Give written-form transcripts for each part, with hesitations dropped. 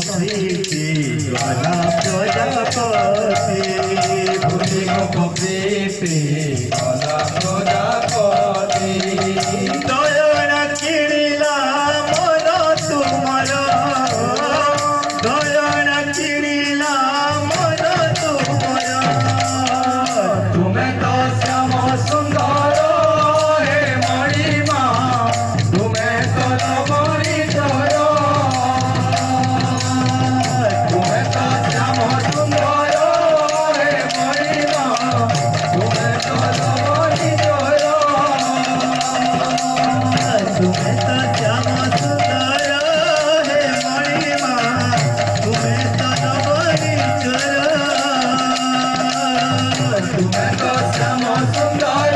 প্রীতি গলা প্রজাপতি ভুলি গো প্রীতি গলা প্রজাপতি দয়না কিনিলা মন তুমর দয়না কিনিলা মন তুমর তুমি তো শ্যাম সুন্দর হে মণিমা তুমি তো লবণী জয় তুমি তো শ্যাম সুন্দর হে মণিমা তুমি তো লবণী জয় তুমি তো শ্যাম সুন্দর হে মণিমা তুমি তো নবনী চর তুমি তো শ্যাম সুন্দর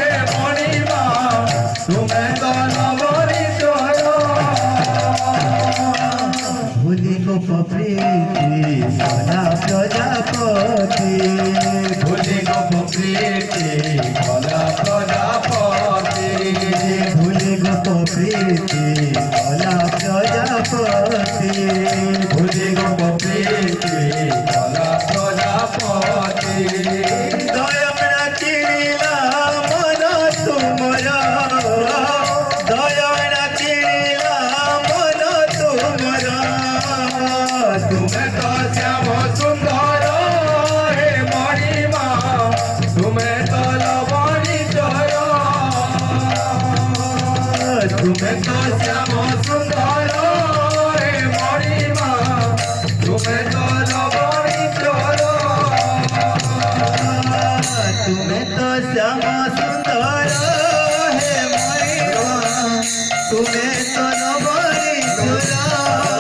হে মণিমা তুমি তো লবণী জয় ভুলি গো প্রীতি গলা প্রজাপতি ভুলি গো প্রীতি গলা প্রজাপতি ভুলি গো প্রীতি গলা প্রজাপতি ভুলি গো প্রীতি গলা প্রজাপতি দয়না কিনিলা মন তুমর দয়না কিনিলা মন তুমর তুমি তো শ্যাম সুন্দর হে মণিমা তুমি তো লবণী জয় তুমি তো শ্যাম সুন্দর হে মণিমা তুমি তো লবণী জয় তুমি তো শ্যাম সুন্দর হে মণিমা তুমি তো নবনী চোরা